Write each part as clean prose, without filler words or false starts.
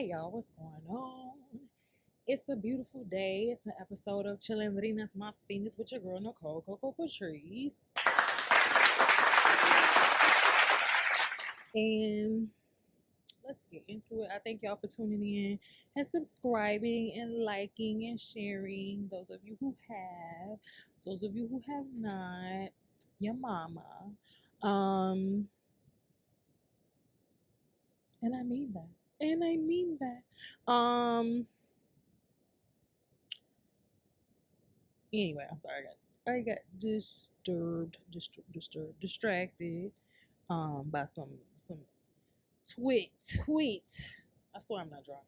Hey y'all, what's going on? It's a beautiful day. It's an episode of Chilindrinas Más Finas with your girl Nicole Patrice. And let's get into it. I thank y'all for tuning in and subscribing and liking and sharing. Those of you who have, those of you who have not, your mama. Um, and I mean that. And I mean that. Anyway, I'm sorry. I got distracted. By some tweet. I swear I'm not drunk.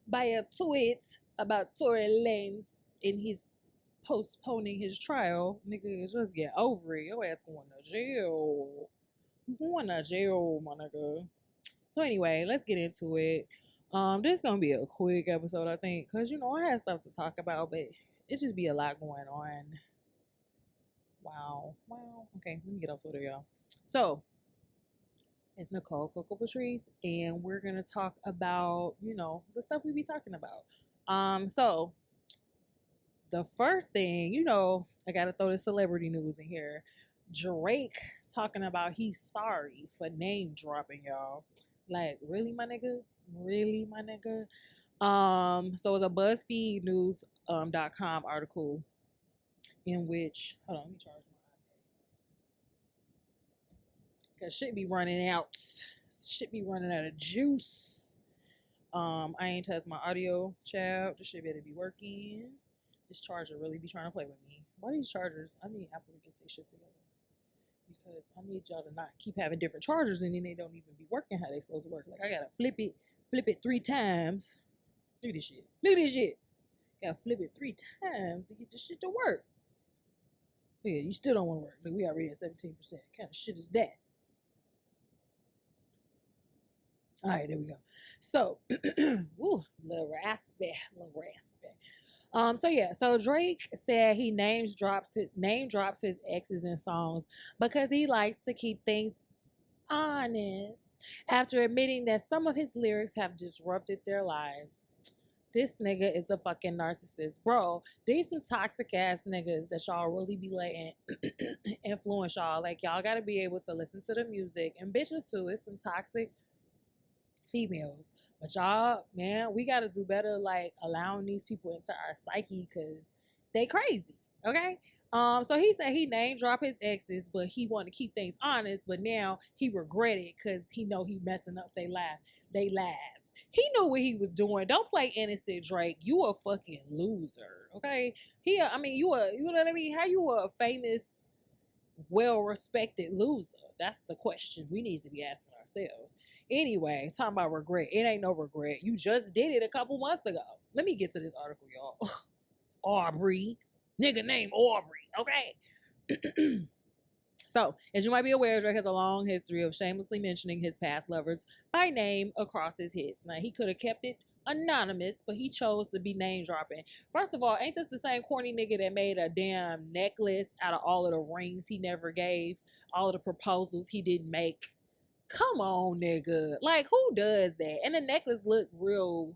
By a tweet about Tory Lanez and he's postponing his trial. Nigga, just get over it. Your ass going to jail. You going to jail, my nigga. So anyway, let's get into it. This is gonna be a quick episode, I think, cause I had stuff to talk about, but it just be a lot going on. Wow. Okay, let me get off Twitter, y'all. So it's Nicole Patrice, and we're gonna talk about the stuff we be talking about. So the first thing, I gotta throw the celebrity news in here. Drake talking about he's sorry for name dropping, y'all. Like, really, my nigga? Really, my nigga? So it was a BuzzFeed News.com article in which, hold on, let me charge my iPad. Cause shit be running out. Shit be running out of juice. I ain't touched my audio, child. This shit better be working. This charger really be trying to play with me. Why these chargers? I need Apple to get this shit together. Because I need y'all to not keep having different chargers and then they don't even be working how they supposed to work. Like, I gotta flip it 3 times. Look at this shit. Gotta flip it 3 times to get this shit to work. Yeah, you still don't want to work. Like, we already at 17%. What kind of shit is that? All right, there we go. So, ooh, little raspy. So Drake said he name drops his exes in songs because he likes to keep things honest after admitting that some of his lyrics have disrupted their lives. This nigga is a fucking narcissist. Bro, these some toxic ass niggas that y'all really be letting influence y'all. Like, y'all gotta be able to listen to the music. And bitches too, it's some toxic females. But y'all, man, we gotta do better, like, allowing these people into our psyche because they crazy, okay? So he said he name drop his exes, but he want to keep things honest, but now he regret it because he know he messing up they lives. He knew what he was doing. Don't play innocent, Drake. You a fucking loser, okay? You know what I mean? How you a famous, well-respected loser? That's the question we need to be asking ourselves. Anyway, talking about regret. It ain't no regret. You just did it a couple months ago. Let me get to this article, y'all. Aubrey. Nigga named Aubrey, okay? So, as you might be aware, Drake has a long history of shamelessly mentioning his past lovers by name across his hits. Now, he could have kept it anonymous, but he chose to be name dropping. First of all, ain't this the same corny nigga that made a damn necklace out of all of the rings he never gave, all of the proposals he didn't make? Come on, nigga. Like, who does that? And the necklace looked real.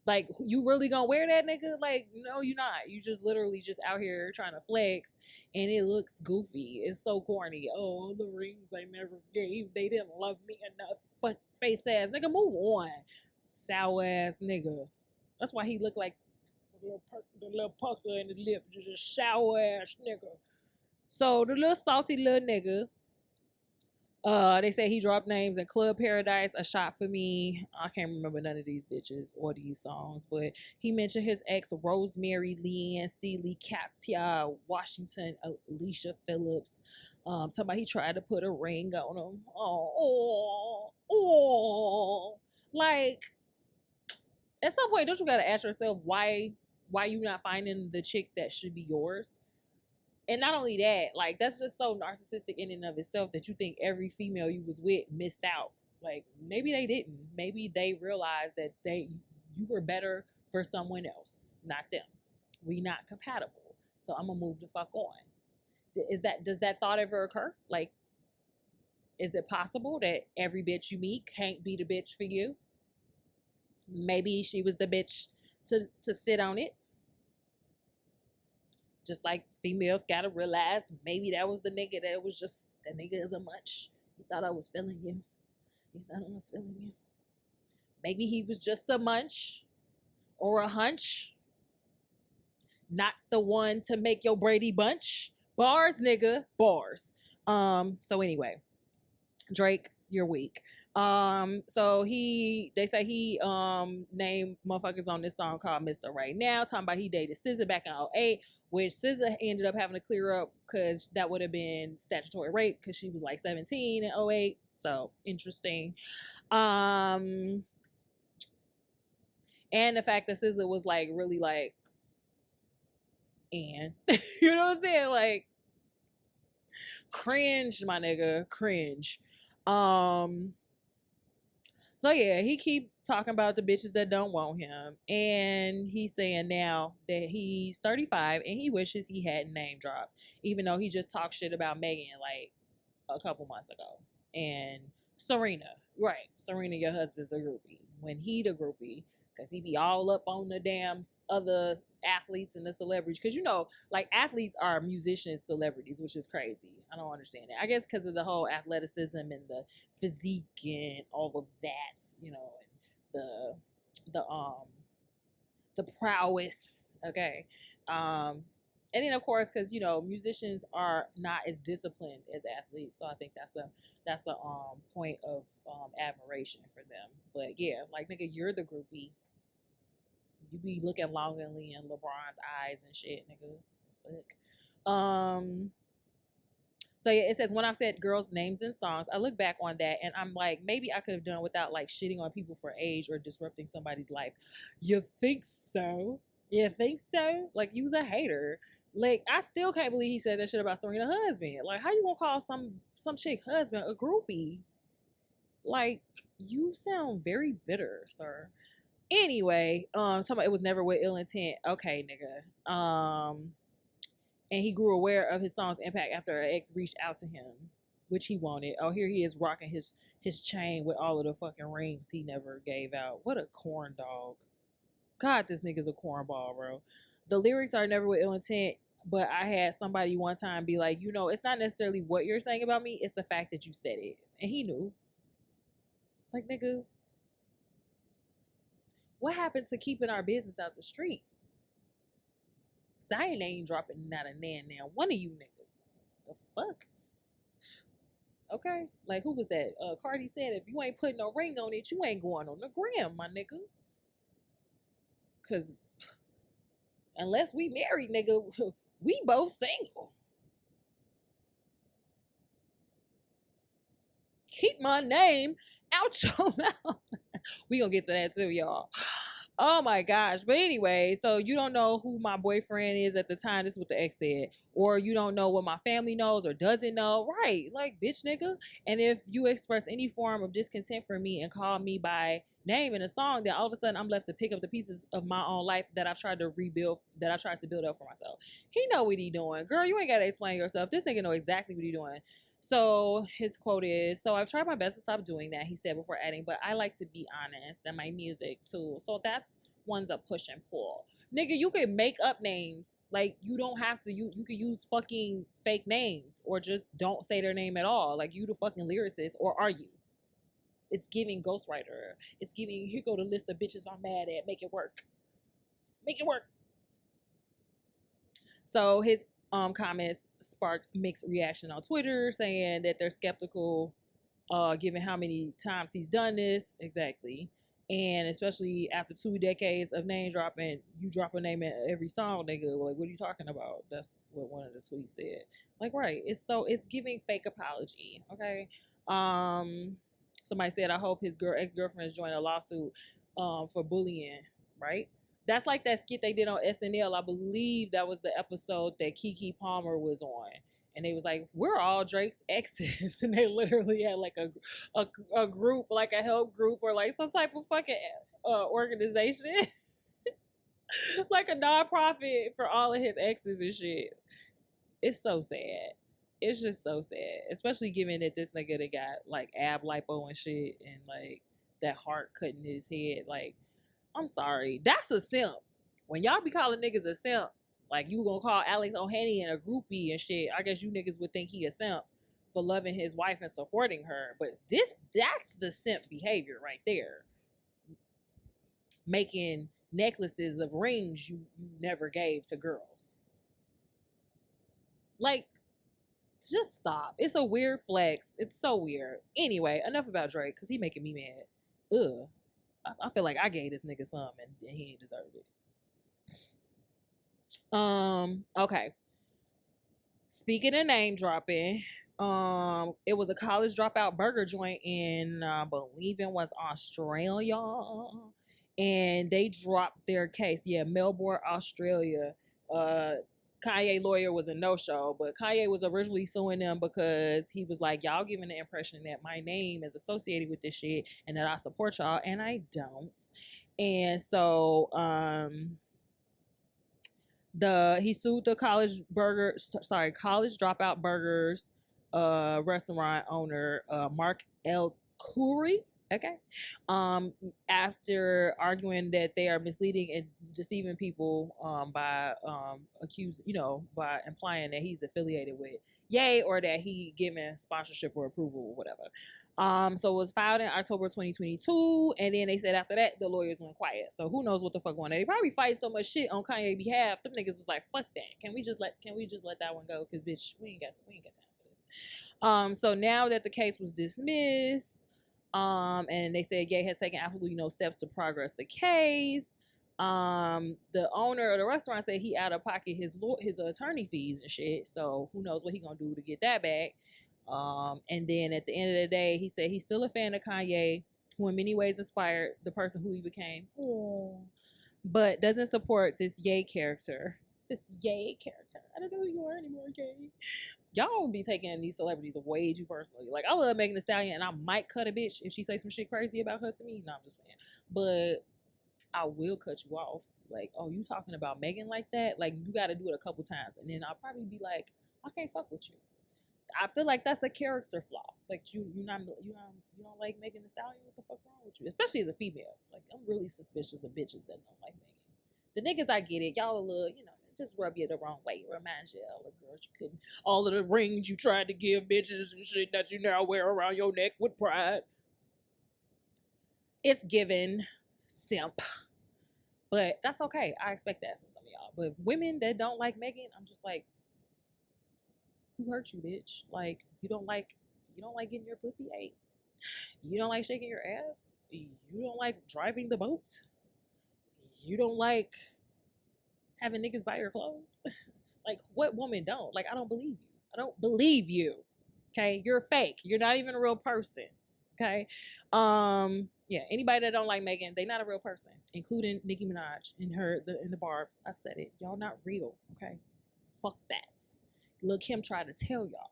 Like, you really gonna wear that, nigga? Like, no, you not. You just literally just out here trying to flex, and it looks goofy. It's so corny. Oh, the rings I never gave. They didn't love me enough. Fuck face ass nigga. Move on. Sour ass nigga. That's why he looked like the little pucker in the lip. Just a sour ass nigga. So the little salty little nigga. They say he dropped names in Club Paradise, A Shot for Me. I can't remember none of these bitches or these songs, but he mentioned his ex Rosemary, Leanne, Seeley, Katia, Washington, Alicia Phillips. Talking about he tried to put a ring on him. Like, at some point, don't you gotta ask yourself why you not finding the chick that should be yours? And not only that, like, that's just so narcissistic in and of itself that you think every female you was with missed out. Like, maybe they didn't. Maybe they realized that you were better for someone else, not them. We not compatible. So I'm gonna move the fuck on. Does that thought ever occur? Like, is it possible that every bitch you meet can't be the bitch for you? Maybe she was the bitch to sit on it. Just like females gotta realize maybe that was the nigga that was just that nigga is a munch. He thought I was feeling you. He thought I was feeling you. Maybe he was just a munch or a hunch. Not the one to make your Brady Bunch. Bars, nigga. Bars. So anyway, Drake, you're weak. So they say he named motherfuckers on this song called Mr. Right Now, talking about he dated SZA back in 08, which SZA ended up having to clear up because that would have been statutory rape because she was like 17 in 08. So interesting. And the fact that SZA was like really like, and you know what I'm saying? Like, cringe, my nigga, cringe. So yeah, he keep talking about the bitches that don't want him, and he's saying now that he's 35 and he wishes he hadn't name dropped, even though he just talked shit about Megan like a couple months ago. And Serena, right? Serena, your husband's a groupie. When he the groupie, because he be all up on the damn other athletes and the celebrities. Because, you know, like athletes are musicians, celebrities, which is crazy. I don't understand it. I guess because of the whole athleticism and the physique and all of that, you know, and the prowess. Okay. And then of course, because you know, musicians are not as disciplined as athletes, so I think that's a point of admiration for them. But yeah, like nigga, you're the groupie. You be looking longingly in LeBron's eyes and shit, nigga. Fuck. So yeah, it says when I've said girls' names in songs, I look back on that and I'm like, maybe I could have done without like shitting on people for age or disrupting somebody's life. You think so? You think so? Like, you was a hater. Like, I still can't believe he said that shit about Serena husband. Like, how you gonna call some chick husband a groupie? Like, you sound very bitter, sir. Anyway, talking about it was never with ill intent. Okay, nigga. And he grew aware of his song's impact after an ex reached out to him, which he wanted. Oh, here he is rocking his chain with all of the fucking rings he never gave out. What a corn dog. God, this nigga's a cornball, bro. The lyrics are never with ill intent, but I had somebody one time be like, you know, it's not necessarily what you're saying about me, it's the fact that you said it. And he knew. Like, nigga, what happened to keeping our business out the street? I ain't name dropping not a nan now. One of you niggas. The fuck? Okay. Like, who was that? Cardi said, if you ain't putting no ring on it, you ain't going on the gram, my nigga. Because unless we married, nigga, we both single. Keep my name out your mouth. We gonna get to that too, y'all. Oh my gosh. But anyway, so you don't know who my boyfriend is at the time. This is what the ex said. Or you don't know what my family knows or doesn't know. Right. Like, bitch, nigga. And if you express any form of discontent for me and call me by name in a song, then all of a sudden I'm left to pick up the pieces of my own life that I've tried to rebuild, that I tried to build up for myself. He know what he doing. Girl, you ain't got to explain yourself. This nigga know exactly what he doing. So his quote is, so I've tried my best to stop doing that, he said before adding, but I like to be honest and my music too. So that's one's a push and pull. Nigga, you could make up names. Like, you don't have to, you could use fucking fake names or just don't say their name at all. Like, you the fucking lyricist, or are you? It's giving ghostwriter. It's giving, here go the list of bitches I'm mad at. Make it work. Make it work. So his comments sparked mixed reaction on Twitter, saying that they're skeptical, given how many times he's done this. Exactly. And especially after 2 decades of name dropping, you drop a name in every song, nigga. Like, what are you talking about? That's what one of the tweets said. Like, right. It's giving fake apology. Okay. Somebody said, I hope his ex-girlfriend is joining a lawsuit for bullying, right? That's like that skit they did on SNL. I believe that was the episode that Keke Palmer was on. And they was like, we're all Drake's exes. And they literally had like a group, like a help group or like some type of fucking organization. Like a nonprofit for all of his exes and shit. It's so sad. It's just so sad. Especially given that this nigga that got like ab lipo and shit and like that heart cut in his head. Like, I'm sorry. That's a simp. When y'all be calling niggas a simp, like you gonna call Alex O'Haney and a groupie and shit, I guess you niggas would think he a simp for loving his wife and supporting her. But that's the simp behavior right there. Making necklaces of rings you never gave to girls. Like, just stop. It's a weird flex. It's so weird. Anyway, enough about Drake because he making me mad. Ugh. I feel like I gave this nigga some and he ain't deserved it. Okay. Speaking of name dropping, it was a college dropout burger joint in I believe it was Australia. And they dropped their case. Yeah, Melbourne, Australia. Kanye lawyer was a no-show, but Kanye was originally suing them because he was like, y'all giving the impression that my name is associated with this shit and that I support y'all, and I don't. And so he sued the college dropout burgers restaurant owner Mark L. Curry. Okay. After arguing that they are misleading and deceiving people by by implying that he's affiliated with Ye or that he given sponsorship or approval or whatever. So it was filed in October 2022, and then they said after that the lawyers went quiet. So who knows what the fuck going on? They probably fight so much shit on Kanye's behalf. Them niggas was like, fuck that. Can we just let that one go? Cause bitch, we ain't got time for this. So now that the case was dismissed, and they said Ye has taken absolutely no steps to progress the case. The owner of the restaurant said he out of pocket his attorney fees and shit. So who knows what he gonna do to get that back. And then at the end of the day, he said he's still a fan of Kanye, who in many ways inspired the person who he became. Aww. But doesn't support this Ye character. I don't know who you are anymore, Ye. Y'all be taking these celebrities way too personally. Like, I love Megan Thee Stallion, and I might cut a bitch if she say some shit crazy about her to me. No, I'm just playing. But I will cut you off. Like, oh, you talking about Megan like that? Like, you got to do it a couple times, and then I'll probably be like, I can't fuck with you. I feel like that's a character flaw. Like, you don't like Megan Thee Stallion? What the fuck wrong with you? Especially as a female. Like, I'm really suspicious of bitches that don't like Megan. The niggas, I get it. Y'all a little, just rub you the wrong way. Reminds you of all the girls you couldn't, all of the rings you tried to give bitches and shit that you now wear around your neck with pride. It's given simp. But that's okay. I expect that from some of y'all. But women that don't like Megan, I'm just like, who hurt you, bitch? Like, you don't like getting your pussy ate. You don't like shaking your ass. You don't like driving the boat. You don't like having niggas buy your clothes. Like, what woman don't? Like, I don't believe you. I don't believe you. Okay, you're fake. You're not even a real person. Okay, yeah. Anybody that don't like Megan, they not a real person, including Nicki Minaj in the Barbs. I said it. Y'all not real. Okay, fuck that. Lil' Kim tried to tell y'all.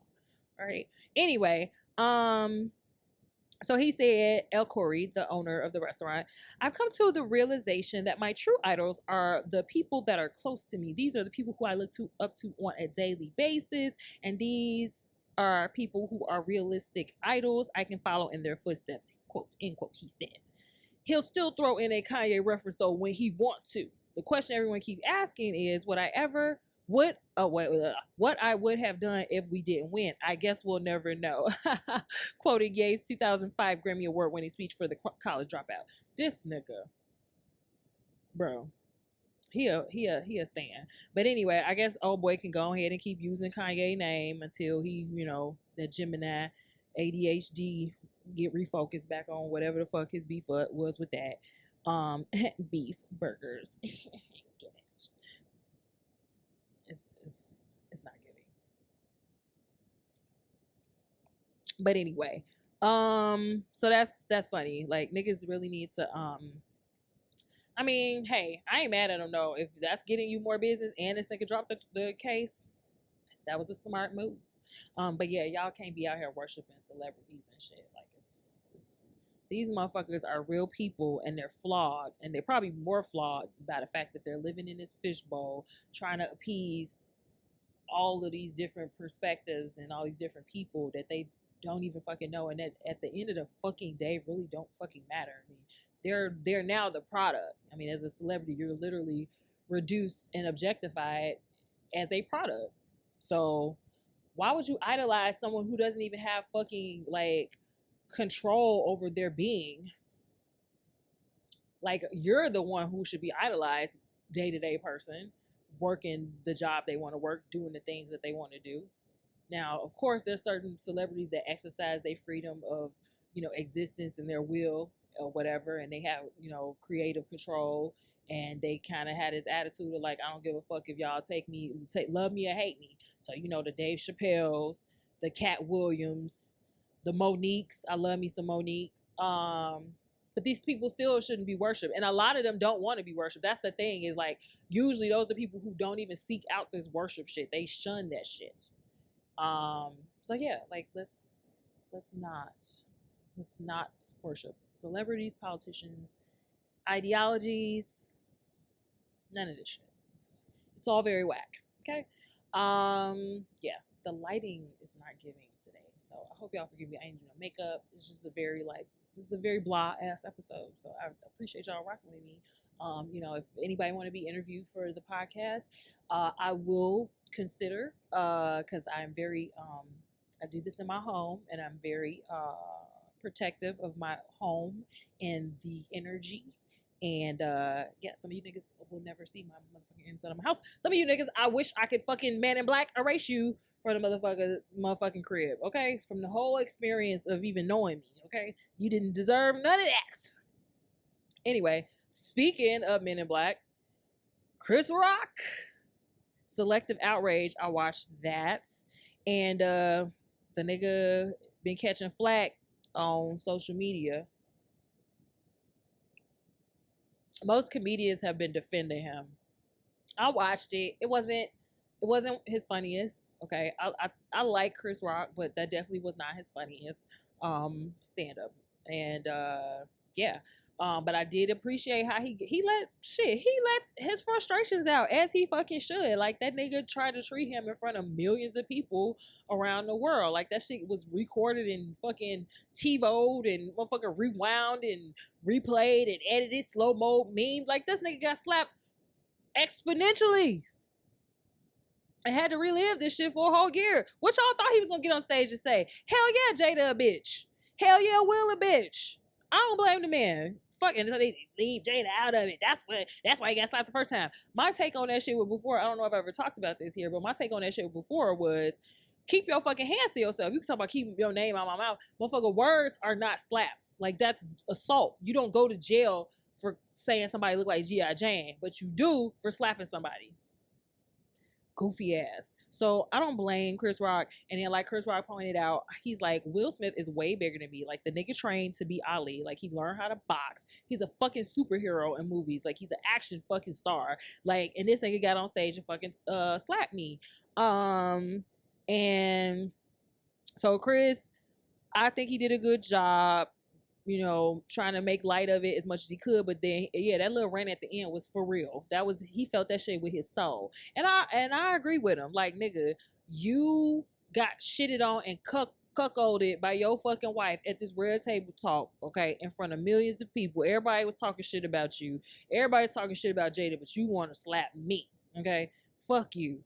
All right. Anyway, so he said, El Corey, the owner of the restaurant, I've come to the realization that my true idols are the people that are close to me. These are the people who I look up to on a daily basis. And these are people who are realistic idols I can follow in their footsteps, quote, end quote, he said. He'll still throw in a Kanye reference, though, when he wants to. The question everyone keeps asking is, what I would have done if we didn't win. I guess we'll never know. Quoting Ye's 2005 Grammy Award winning speech for the college dropout. This nigga, bro, he a stan. But anyway, I guess old boy can go ahead and keep using Kanye name until he, the Gemini ADHD get refocused back on whatever the fuck his beef was with that. Beef burgers. It's not giving. But anyway, so that's funny. Like, niggas really need to I mean, hey, I ain't mad at him though. If that's getting you more business and this nigga dropped the case, that was a smart move. But yeah, y'all can't be out here worshiping celebrities and shit. Like, these motherfuckers are real people, and they're flawed, and they're probably more flawed by the fact that they're living in this fishbowl trying to appease all of these different perspectives and all these different people that they don't even fucking know, and that at the end of the fucking day really don't fucking matter. I mean, they're now the product. I mean, as a celebrity, you're literally reduced and objectified as a product. So why would you idolize someone who doesn't even have fucking like control over their being? Like, you're the one who should be idolized, day-to-day person, working the job they want to work, doing the things that they want to do. Now, of course, there's certain celebrities that exercise their freedom of, existence and their will or whatever, and they have, creative control, and they kind of had this attitude of like, I don't give a fuck if y'all love me or hate me. So, the Dave Chappelle's, the Cat Williams, the Moniques. I love me some Monique. But these people still shouldn't be worshipped. And a lot of them don't want to be worshipped. That's the thing, is like, usually those are the people who don't even seek out this worship shit. They shun that shit. So yeah, like let's not worship celebrities, politicians, ideologies, none of this shit. It's all very whack. Okay. Yeah, the lighting is not giving today. So I hope y'all forgive me. I ain't doing makeup. It's just this is a very blah ass episode. So I appreciate y'all rocking with me. If anybody want to be interviewed for the podcast, I will consider, because I'm very, I do this in my home, and I'm very protective of my home and the energy. And yeah, some of you niggas will never see my motherfucking inside of my house. Some of you niggas, I wish I could fucking Man in Black erase you for the motherfucking crib, okay? From the whole experience of even knowing me, okay? You didn't deserve none of that. Anyway, speaking of Men in Black, Chris Rock, Selective Outrage, I watched that. And the nigga been catching flack on social media. Most comedians have been defending him. I watched it. It wasn't his funniest. Okay, I like Chris Rock, but that definitely was not his funniest stand up. And yeah. But I did appreciate how he let his frustrations out, as he fucking should. Like, that nigga tried to treat him in front of millions of people around the world. Like, that shit was recorded and fucking TiVo'd and motherfucking rewound and replayed and edited, slow-mo, memed. Like, this nigga got slapped exponentially. I had to relive this shit for a whole year. What y'all thought he was gonna get on stage and say? Hell yeah, Jada a bitch. Hell yeah, Will a bitch. I don't blame the man. Fucking, so they leave Jada out of it. That's why he got slapped the first time. My take on that shit was before, I don't know if I ever talked about this here, but my take on that shit before was, keep your fucking hands to yourself. You can talk about keeping your name out my mouth. Motherfucker, words are not slaps. Like, that's assault. You don't go to jail for saying somebody look like G.I. Jane, but you do for slapping somebody. Goofy ass. So I don't blame Chris Rock. And then, like Chris Rock pointed out, he's like, Will Smith is way bigger than me. Like, the nigga trained to be Ali. Like, he learned how to box. He's a fucking superhero in movies. Like, he's an action fucking star. Like, and this nigga got on stage and fucking slapped me. And so Chris, I think he did a good job, trying to make light of it as much as he could. But then, yeah, that little rant at the end was for real. He felt that shit with his soul. And I agree with him. Like, nigga, you got shitted on and cuckolded by your fucking wife at this Red Table Talk, okay, in front of millions of people. Everybody was talking shit about you. Everybody's talking shit about Jada, but you want to slap me, okay? Fuck you.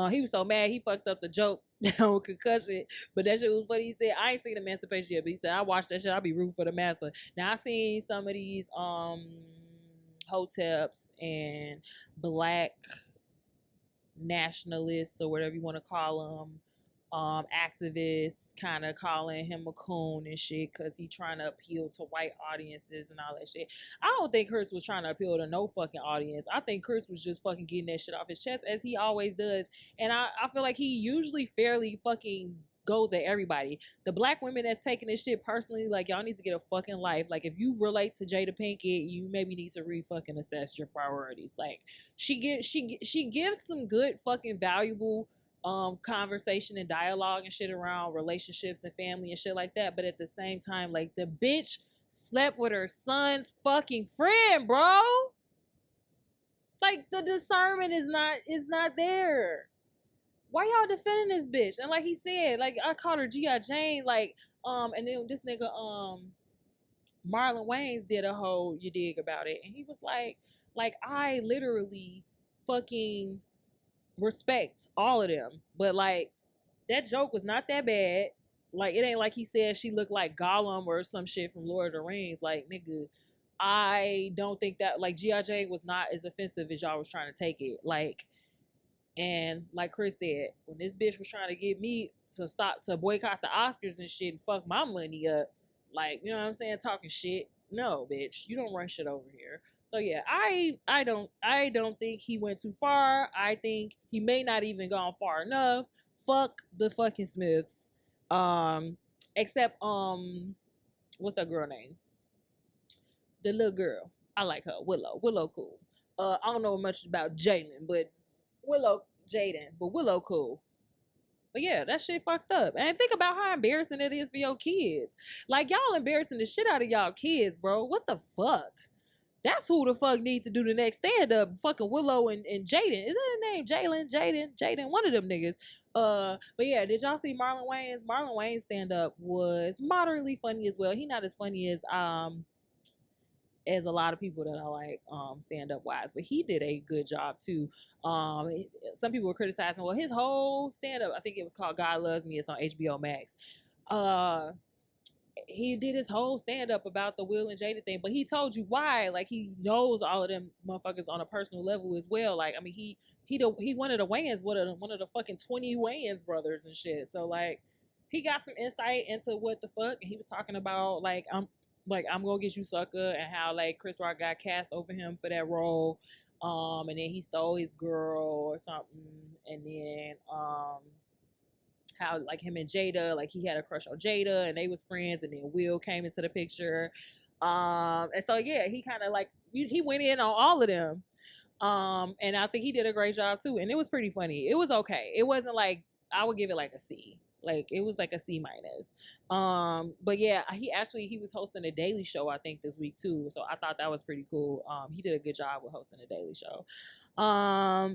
He was so mad he fucked up the joke on concussion, but that shit was funny. He said, I ain't seen Emancipation yet, but he said, I watched that shit, I'll be rooting for the massa. Now, I seen some of these hoteps and black nationalists, or whatever you want to call them, activists kind of calling him a coon and shit because he trying to appeal to white audiences and all that shit. I don't think Chris was trying to appeal to no fucking audience. I think Chris was just fucking getting that shit off his chest, as he always does. And I feel like he usually fairly fucking goes at everybody. The black women that's taking this shit personally, like, y'all need to get a fucking life. Like, if you relate to Jada Pinkett, you maybe need to fucking assess your priorities. Like, she gives some good fucking valuable conversation and dialogue and shit around relationships and family and shit like that, but at the same time, like, the bitch slept with her son's fucking friend, bro. Like, the discernment is not there. Why y'all defending this bitch? And like he said, like, I called her G.I. Jane, like, and then this nigga Marlon Wayans did a whole you dig about it, and he was like I literally fucking respect all of them, but like that joke was not that bad. Like it ain't like he said she looked like Gollum or some shit from Lord of the Rings. Like nigga, I don't think that like G.I. was not as offensive as y'all was trying to take it. Like, and like Chris said, when this bitch was trying to get me to stop to boycott the Oscars and shit and fuck my money up, like you know what I'm saying, talking shit. No, bitch, you don't run shit over here. So yeah, I don't think he went too far. I think he may not even gone far enough. Fuck the fucking Smiths. Except what's that girl name? The little girl. I like her. Willow. Willow cool. I don't know much about Jalen, but Willow cool. But yeah, that shit fucked up. And think about how embarrassing it is for your kids. Like y'all embarrassing the shit out of y'all kids, bro. What the fuck? That's who the fuck needs to do the next stand up. Fucking Willow and Jaden. Is that his name? Jaden. One of them niggas. But yeah, did y'all see Marlon Wayans? Marlon Wayans stand up was moderately funny as well. He not as funny as a lot of people that I like stand up wise, but he did a good job too. Some people were criticizing, well, his whole stand up, I think it was called God Loves Me, it's on HBO Max. He did his whole stand up about the Will and Jada thing, but he told you why. Like he knows all of them motherfuckers on a personal level as well. Like I mean, he one of the Wayans, one of the fucking 20 Wayans brothers and shit. So like, he got some insight into what the fuck, and he was talking about I'm gonna get you sucker, and how like Chris Rock got cast over him for that role, and then he stole his girl or something, and then how like him and Jada, like he had a crush on Jada and they was friends, and then Will came into the picture, and so yeah, he kind of like he went in on all of them, and I think he did a great job too, and it was pretty funny. It was okay. It wasn't like I would give it like a C. Like it was like a C minus. But yeah, he was hosting a Daily Show, I think, this week too. So I thought that was pretty cool. He did a good job with hosting a Daily Show.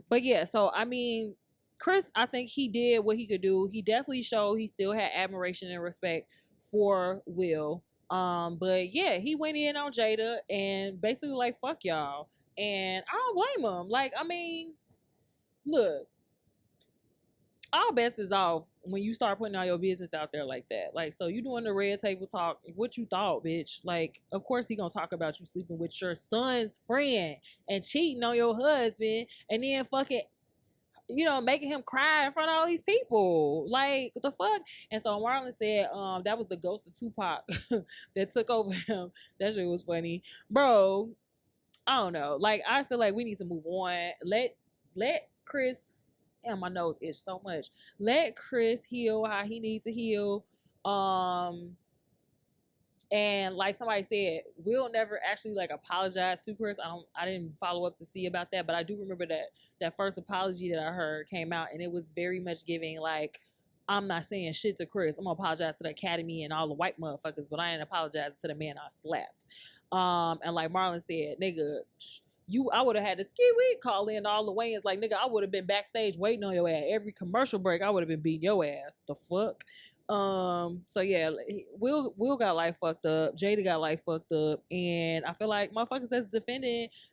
But yeah, so I mean, Chris, I think he did what he could do. He definitely showed he still had admiration and respect for Will. But yeah, he went in on Jada and basically like fuck y'all. And I don't blame him. Like, I mean, look, all best is off when you start putting all your business out there like that. Like, so you doing the red table talk. What you thought, bitch? Like, of course he gonna talk about you sleeping with your son's friend and cheating on your husband, and then fucking, making him cry in front of all these people. Like, what the fuck? And so Marlon said, that was the ghost of Tupac that took over him. That shit was funny, bro. I don't know. Like, I feel like we need to move on. Let Chris. Damn, my nose itch so much. Let Chris heal how he needs to heal. And like somebody said, Will never actually like apologized to Chris. I didn't follow up to see about that, but I do remember that first apology that I heard came out, and it was very much giving like, I'm not saying shit to Chris. I'm gonna apologize to the Academy and all the white motherfuckers, but I ain't apologizing to the man I slapped. And like Marlon said, nigga, I would have had to ski call in all the Wayans. Like, nigga, I would have been backstage waiting on your ass. Every commercial break, I would have been beating your ass. The fuck? So yeah, Will got like fucked up. Jada got like fucked up. And I feel like motherfuckers that's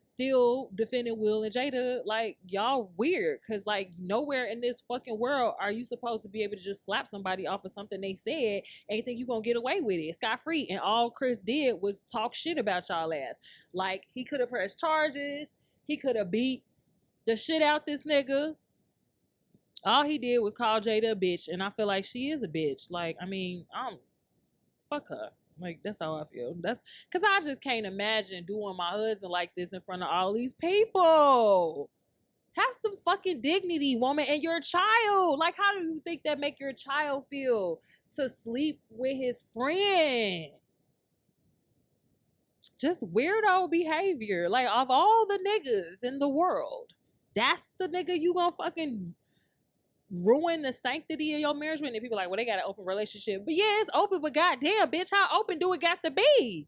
still defending Will and Jada, like, y'all weird. Cause like nowhere in this fucking world are you supposed to be able to just slap somebody off of something they said and think you gonna get away with it scot free. And all Chris did was talk shit about y'all ass. Like, he could have pressed charges. He could have beat the shit out this nigga. All he did was call Jada a bitch, and I feel like she is a bitch. Like, I mean, fuck her. Like, that's how I feel. That's because I just can't imagine doing my husband like this in front of all these people. Have some fucking dignity, woman, and your child. Like, how do you think that make your child feel to sleep with his friend? Just weirdo behavior. Like, of all the niggas in the world, that's the nigga you gonna fucking ruin the sanctity of your marriage with. And people are like, well, they got an open relationship. But yeah, it's open, but goddamn, bitch, how open do it got to be?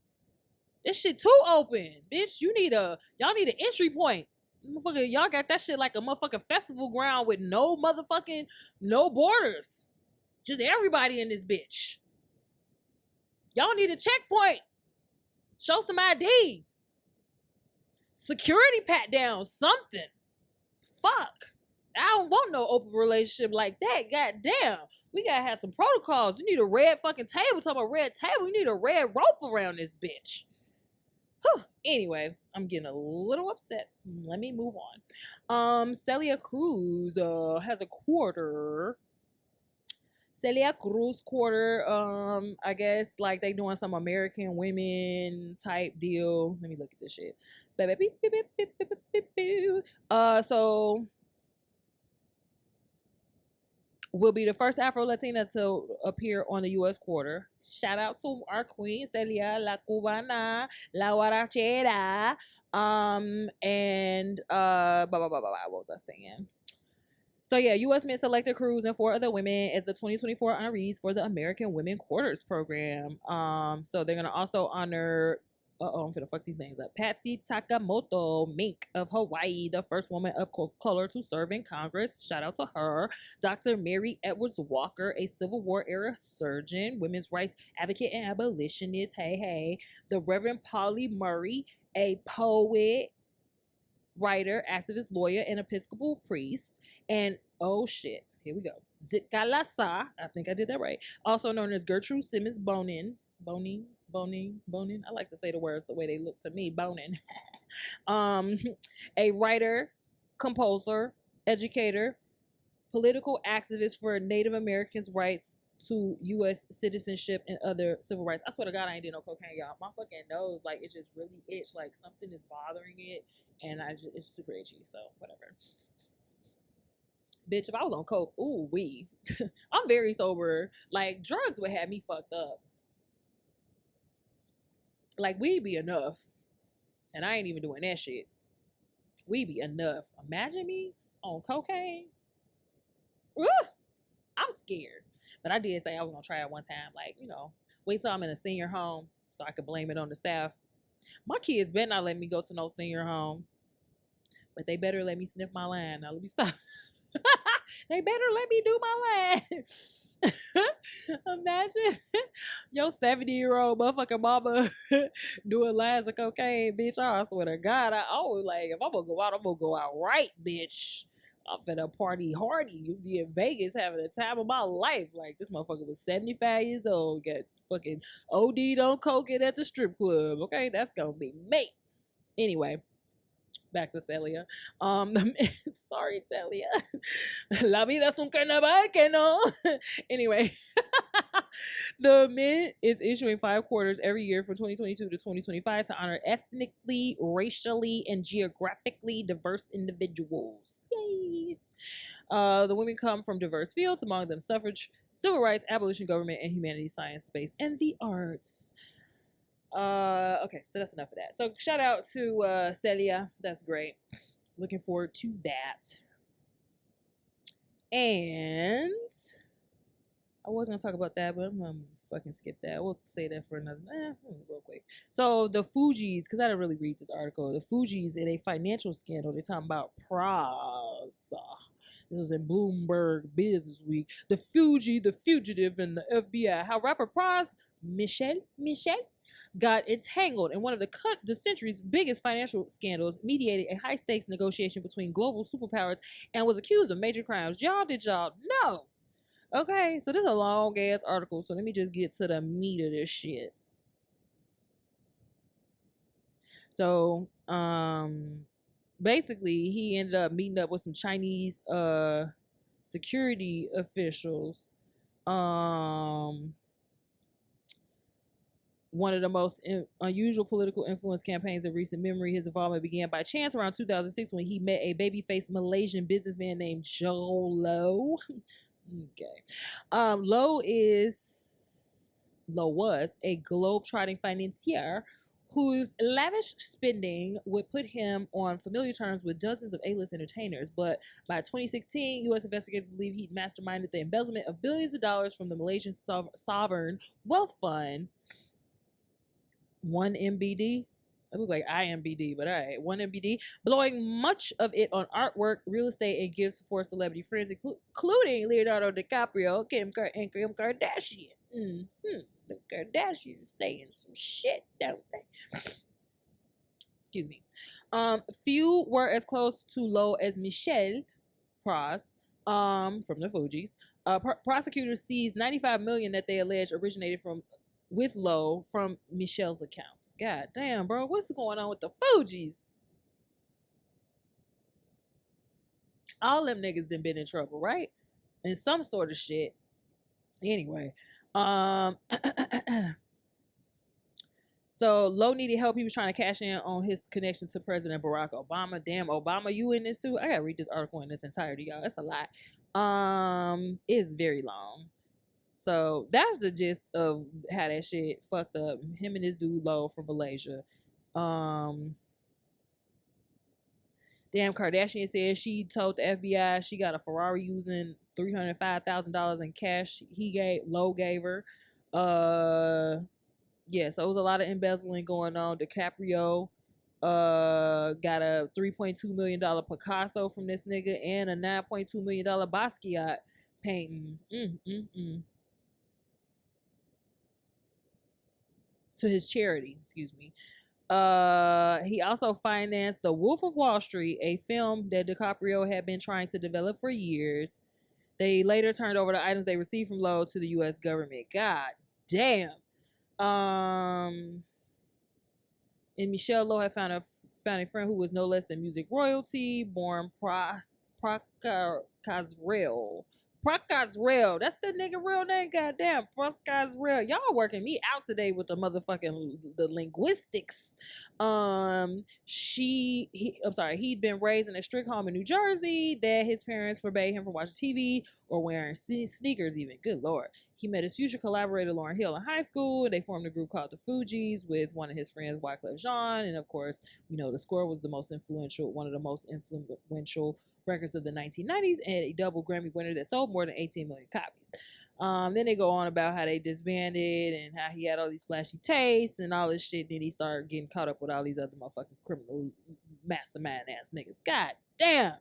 This shit too open. Bitch, y'all need an entry point. Motherfucker, y'all got that shit like a motherfucking festival ground with no borders. Just everybody in this bitch. Y'all need a checkpoint. Show some ID. Security pat down, something. Fuck. I don't want no open relationship like that. Goddamn. We gotta have some protocols. You need a red fucking table. Talking about red table. You need a red rope around this bitch. Whew. Anyway, I'm getting a little upset. Let me move on. Celia Cruz has a quarter. Celia Cruz quarter. I guess like they doing some American women type deal. Let me look at this shit. So will be the first Afro-Latina to appear on the U.S. quarter. Shout out to our queen, Celia, La Cubana, La Guarachera, what was I saying? So yeah, U.S. men selected Cruz and 4 other women as the 2024 honorees for the American Women Quarters program. So they're gonna also honor I'm gonna fuck these names up. Patsy Takamoto Mink of Hawaii, the first woman of color to serve in Congress. Shout out to her. Dr. Mary Edwards Walker, a Civil War era surgeon, women's rights advocate, and abolitionist. Hey. The Reverend Polly Murray, a poet, writer, activist, lawyer, and Episcopal priest. And oh shit, here we go. Zitka-Lasa, I think I did that right. Also known as Gertrude Simmons Bonin. I like to say the words the way they look to me. Bonin. A writer, composer, educator, political activist for Native Americans' rights to U.S. citizenship and other civil rights. I swear to God, I ain't did no cocaine, y'all. My fucking nose, like, it just really itch. Like, something is bothering it, and it's super itchy, so whatever. Bitch, if I was on coke, ooh, wee. I'm very sober. Like, drugs would have me fucked up. Like, weed be enough. And I ain't even doing that shit. Weed be enough. Imagine me on cocaine. Ooh, I'm scared. But I did say I was going to try it one time. Like, wait till I'm in a senior home so I could blame it on the staff. My kids better not let me go to no senior home. But they better let me sniff my line. Now, let me stop. They better let me do my line. Imagine your 70-year-old motherfucking mama doing lines of cocaine, bitch. I swear to God, I always like, if I'm gonna go out, I'm gonna go out right, bitch. I'm finna party hardy. You be in Vegas having the time of my life. Like, this motherfucker was 75 years old, got fucking OD'd on cocaine at the strip club. Okay, that's gonna be me. Anyway. Back to Celia. Sorry, Celia. La vida es un carnaval que no. Anyway, the Mint is issuing 5 quarters every year from 2022 to 2025 to honor ethnically, racially, and geographically diverse individuals. Yay! The women come from diverse fields, among them suffrage, civil rights, abolition, government, and humanities, science, space, and the arts. Okay, so that's enough of that. So shout out to Celia. That's great. Looking forward to that. And I was gonna talk about that, but I'm gonna fucking skip that. We'll say that for another real quick. So the Fugees, because I didn't really read this article. The Fugees in a financial scandal. They're talking about Pras. This was in Bloomberg Business Week. The fugitive, and the FBI. How rapper Pras Michelle got entangled in one of the century's biggest financial scandals, mediated a high-stakes negotiation between global superpowers, and was accused of major crimes. Did y'all know? Okay, so this is a long-ass article, so let me just get to the meat of this shit. So, basically, he ended up meeting up with some Chinese security officials. One of the most unusual political influence campaigns of recent memory. His involvement began by chance around 2006 when he met a baby-faced Malaysian businessman named Joe Low. Okay. Low was a globe-trotting financier whose lavish spending would put him on familiar terms with dozens of A-list entertainers. But by 2016, U.S. investigators believe he'd masterminded the embezzlement of billions of dollars from the Malaysian sovereign wealth fund, 1MBD. It looked like IMBD, but all right, 1MBD, blowing much of it on artwork, real estate, and gifts for celebrity friends, including Leonardo DiCaprio and Kim Kardashian. The Kardashians stay in some shit, don't they? Excuse me. Few were as close to Lowe as Michelle Pras, from the Fugees. Prosecutors seized $95 million that they alleged originated with Lowe from Michelle's accounts. God damn, bro, what's going on with the Fugees? All them niggas done been in trouble, right? In some sort of shit. Anyway, so Lowe needed help. He was trying to cash in on his connection to President Barack Obama. Damn, Obama, you in this too? I gotta read this article in its entirety, y'all. It's a lot. It's very long. So that's the gist of how that shit fucked up. Him and this dude Lowe from Malaysia. Damn, Kardashian said she told the FBI she got a Ferrari using $305,000 in cash Lowe gave her. Yeah, so it was a lot of embezzling going on. DiCaprio got a $3.2 million Picasso from this nigga and a $9.2 million Basquiat painting. To his charity, excuse me. He also financed The Wolf of Wall Street, a film that DiCaprio had been trying to develop for years. They later turned over the items they received from Lowe to the U.S. government. God damn. And Michelle Lowe had found a friend who was no less than music royalty, born Prakazrel. Prakazrel. That's the nigga real name. Goddamn, Prakazrel. Y'all working me out today with the motherfucking the linguistics. He'd been raised in a strict home in New Jersey that his parents forbade him from watching TV or wearing sneakers even. Good Lord. He met his future collaborator Lauryn Hill in high school, and they formed a group called the Fugees with one of his friends, Wyclef Jean. And of course, The Score was one of the most influential records of the 1990s, and a double Grammy winner that sold more than 18 million copies. Then they go on about how they disbanded and how he had all these flashy tastes and all this shit. Then he started getting caught up with all these other motherfucking criminal mastermind ass niggas. God damn.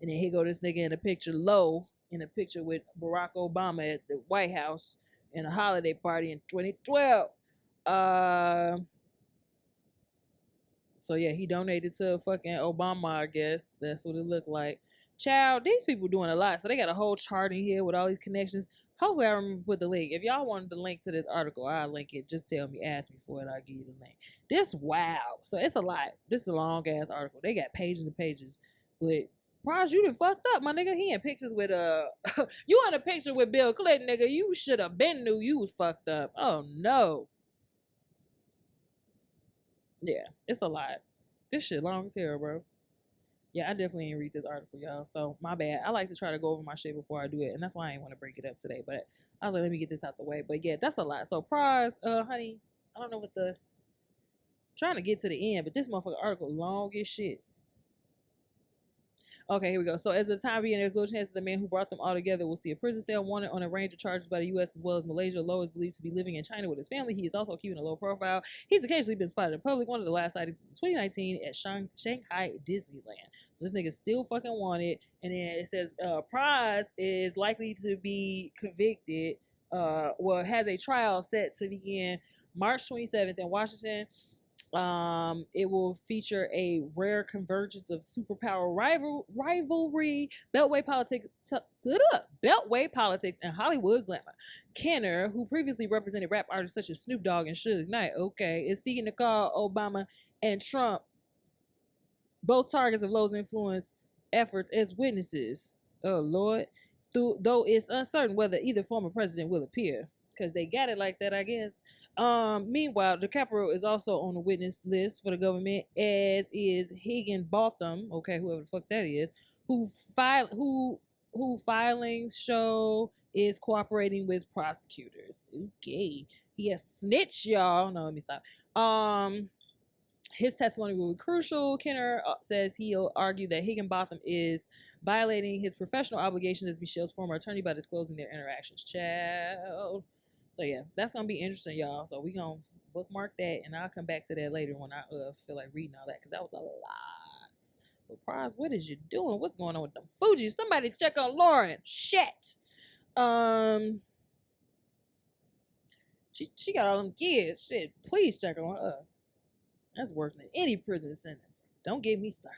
And then here go this nigga in a picture Low in a picture with Barack Obama at the White House in a holiday party in 2012. So yeah, he donated to fucking Obama, I guess. That's what it looked like. Child, these people doing a lot. So they got a whole chart in here with all these connections. Hopefully I remember to put the link. If y'all wanted the link to this article, I'll link it. Just tell me, ask me for it, I'll give you the link. Wow. So it's a lot. This is a long ass article. They got pages and pages. But Praj, you done fucked up, my nigga. He in pictures with you in a picture with Bill Clinton, nigga. You should have been knew you was fucked up. Oh no. Yeah, it's a lot. This shit long as hell, bro. Yeah, I definitely ain't read this article, y'all. So my bad. I like to try to go over my shit before I do it, and that's why I ain't want to break it up today. But I was like, let me get this out the way. But yeah, that's a lot. So prize, honey, I don't know what the trying to get to the end, but this motherfucker article long as shit. Okay, here we go. So as the time being, there's little chance that the man who brought them all together will see a prison cell, wanted on a range of charges by the U.S. as well as Malaysia. Lowe is believed to be living in China with his family. He is also keeping a low profile. He's occasionally been spotted in public. One of the last sightings was 2019 at Shanghai Disneyland. So this nigga still fucking wanted. And then it says Prize is likely to be convicted. Has a trial set to begin March 27th in Washington. It will feature a rare convergence of superpower rivalry, beltway politics, and Hollywood glamour. Kenner, who previously represented rap artists such as Snoop Dogg and Suge Knight, is seeking to call Obama and Trump, both targets of Lowe's influence efforts, as witnesses. Oh Lord, though it's uncertain whether either former president will appear, because they got it like that, I guess. Meanwhile, DiCaprio is also on the witness list for the government, as is Higginbotham, whoever the fuck that is, who filings show is cooperating with prosecutors. Okay, he has snitched, y'all. No, let me stop. His testimony will be crucial. Kenner says he'll argue that Higginbotham is violating his professional obligation as Michelle's former attorney by disclosing their interactions. Child. So yeah, that's gonna be interesting, y'all. So we gonna bookmark that, and I'll come back to that later when I feel like reading all that, because that was a lot. But Prize, what is you doing? What's going on with them Fugees? Somebody check on Lauren. Shit. She got all them kids. Shit, please check on her. That's worse than any prison sentence. Don't get me started.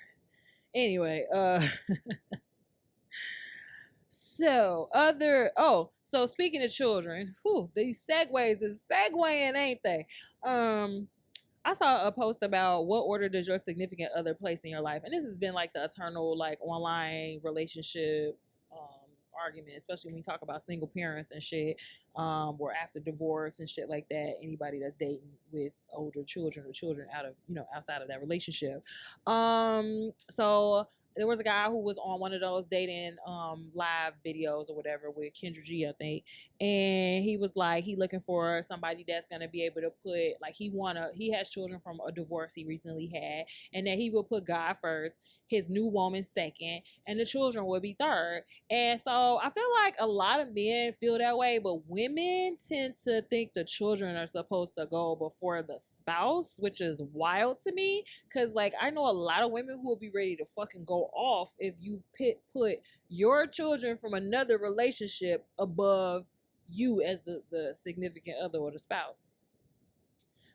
Anyway, so speaking of children, these segues is segueing, ain't they? I saw a post about what order does your significant other place in your life, and this has been like the eternal like online relationship argument, especially when you talk about single parents and shit, or after divorce and shit like that. Anybody that's dating with older children or children out of outside of that relationship. So there was a guy who was on one of those dating live videos or whatever with Kendra G, I think, and he was like he looking for somebody that's gonna be able to put like he has children from a divorce he recently had, and that he will put God first, his new woman second, and the children will be third. And so I feel like a lot of men feel that way, but women tend to think the children are supposed to go before the spouse, which is wild to me, because like I know a lot of women who will be ready to fucking go off if you put your children from another relationship above you as the significant other or the spouse.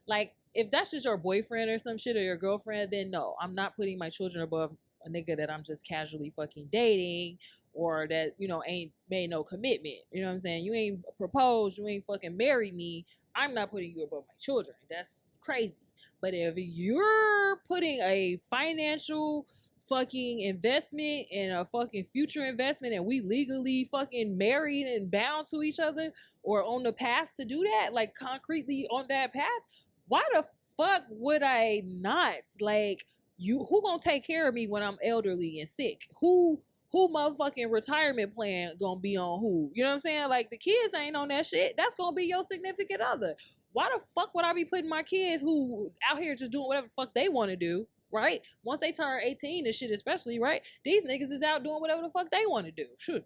Like, if that's just your boyfriend or some shit or your girlfriend, then no, I'm not putting my children above a nigga that I'm just casually fucking dating, or that, ain't made no commitment. You know what I'm saying? You ain't proposed, you ain't fucking married me. I'm not putting you above my children. That's crazy. But if you're putting a financial fucking investment and a fucking future investment, and we legally fucking married and bound to each other, or on the path to do that, like concretely on that path, why the fuck would I not? Like, who gonna take care of me when I'm elderly and sick? Who motherfucking retirement plan gonna be on who? You know what I'm saying? Like, the kids ain't on that shit. That's gonna be your significant other. Why the fuck would I be putting my kids who out here just doing whatever the fuck they want to do, right? Once they turn 18 and shit, especially, right? These niggas is out doing whatever the fuck they want to do. Sure,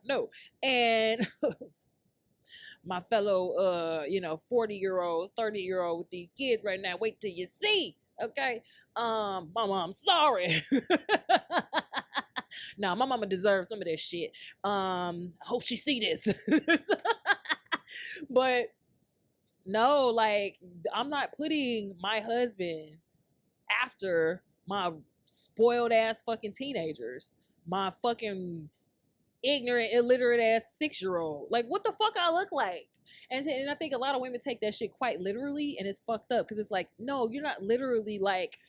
no. And my fellow 40-year-olds, 30-year-old with these kids right now, wait till you see. Okay, mama, I'm sorry. Nah, my mama deserves some of that shit. I hope she see this. But no, like, I'm not putting my husband after my spoiled ass fucking teenagers, my fucking ignorant, illiterate ass 6-year-old. Like, what the fuck I look like? And I think a lot of women take that shit quite literally, and it's fucked up, because it's like, no, you're not literally like.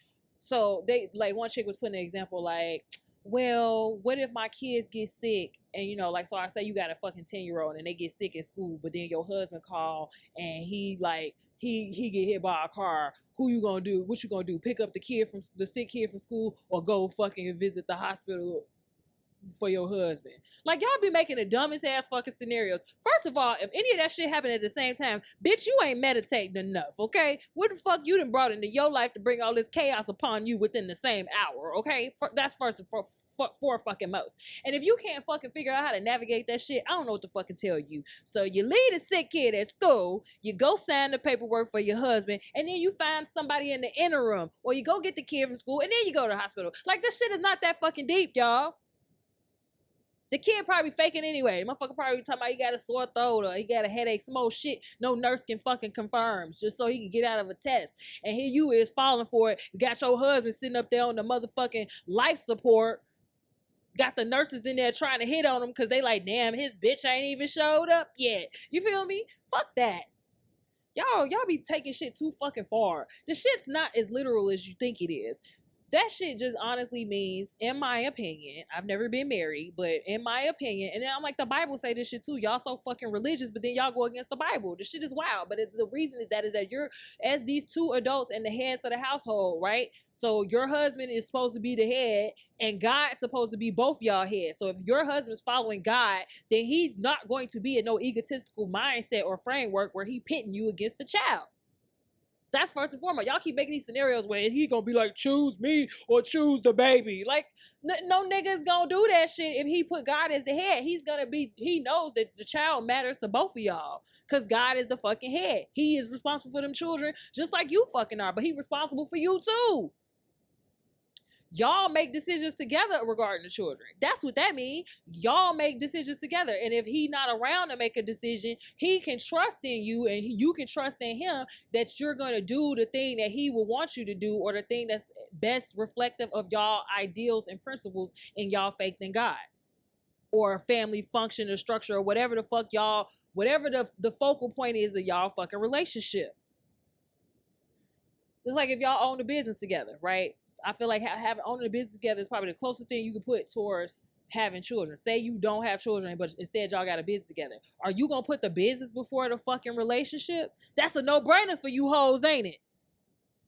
So they, like, one chick was putting an example like, well, what if my kids get sick, and like, so I say you got a fucking 10-year-old and they get sick in school, but then your husband call and he get hit by a car. Who you gonna do? What you gonna do? Pick up the sick kid from school, or go fucking visit the hospital for your husband? Like, y'all be making the dumbest ass fucking scenarios. First of all, if any of that shit happened at the same time, bitch, you ain't meditating enough, okay? What the fuck you done brought into your life to bring all this chaos upon you within the same hour, okay? That's first and for fucking most. And if you can't fucking figure out how to navigate that shit, I don't know what to fucking tell you. So you leave the sick kid at school, you go sign the paperwork for your husband, and then you find somebody in the interim, or you go get the kid from school, and then you go to the hospital. Like, this shit is not that fucking deep, y'all. The kid probably faking anyway. Motherfucker probably talking about he got a sore throat, or he got a headache, some old shit no nurse can fucking confirm, just so he can get out of a test. And here you is falling for it. You got your husband sitting up there on the motherfucking life support. Got the nurses in there trying to hit on him because they like, damn, his bitch ain't even showed up yet. You feel me? Fuck that. Y'all be taking shit too fucking far. The shit's not as literal as you think it is. That shit just honestly means, in my opinion, I've never been married, but in my opinion, and then I'm like, the Bible say this shit too. Y'all so fucking religious, but then y'all go against the Bible. This shit is wild. But the reason is that you're, as these two adults and the heads of the household, right? So your husband is supposed to be the head, and God's supposed to be both y'all heads. So if your husband's following God, then he's not going to be in no egotistical mindset or framework where he pitting you against the child. That's first and foremost. Y'all keep making these scenarios where he gonna be like, choose me or choose the baby. Like, no nigga's gonna do that shit if he put God as the head. He knows that the child matters to both of y'all, because God is the fucking head. He is responsible for them children just like you fucking are, but he responsible for you too. Y'all make decisions together regarding the children. That's what that means. Y'all make decisions together. And if he not around to make a decision, he can trust in you and you can trust in him that you're going to do the thing that he will want you to do, or the thing that's best reflective of y'all ideals and principles in y'all faith in God, or family function or structure, or whatever the fuck y'all, whatever the focal point is of y'all fucking relationship. It's like if y'all own a business together, right? I feel like owning a business together is probably the closest thing you can put towards having children. Say you don't have children, but instead y'all got a business together. Are you gonna put the business before the fucking relationship? That's a no-brainer for you hoes, ain't it?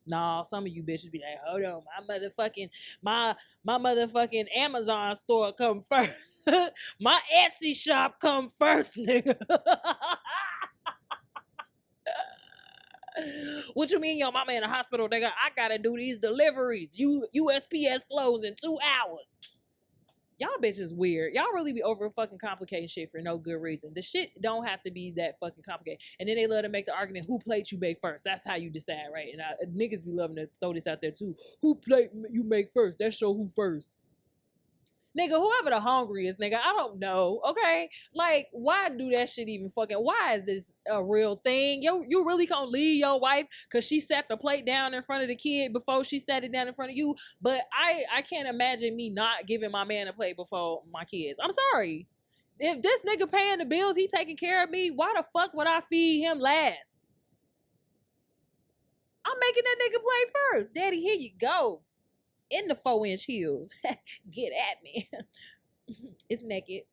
No, some of you bitches be like, hold on, my motherfucking Amazon store come first. My Etsy shop come first, nigga. What you mean your mama in the hospital, nigga? I gotta do these deliveries. USPS closed in 2 hours. Y'all bitches weird. Y'all really be over fucking complicating shit for no good reason. The shit don't have to be that fucking complicated. And then they love to make the argument, who plate you make first? That's how you decide, right? And niggas be loving to throw this out there too. Who plate you make first? That show who first. Nigga, whoever the hungriest, nigga, I don't know, okay? Like, why do that shit even fucking, why is this a real thing? You really gonna leave your wife because she set the plate down in front of the kid before she sat it down in front of you? But I can't imagine me not giving my man a plate before my kids. I'm sorry. If this nigga paying the bills, he taking care of me, why the fuck would I feed him last? I'm making that nigga play first. Daddy, here you go. In the 4-inch heels. Get at me. It's naked.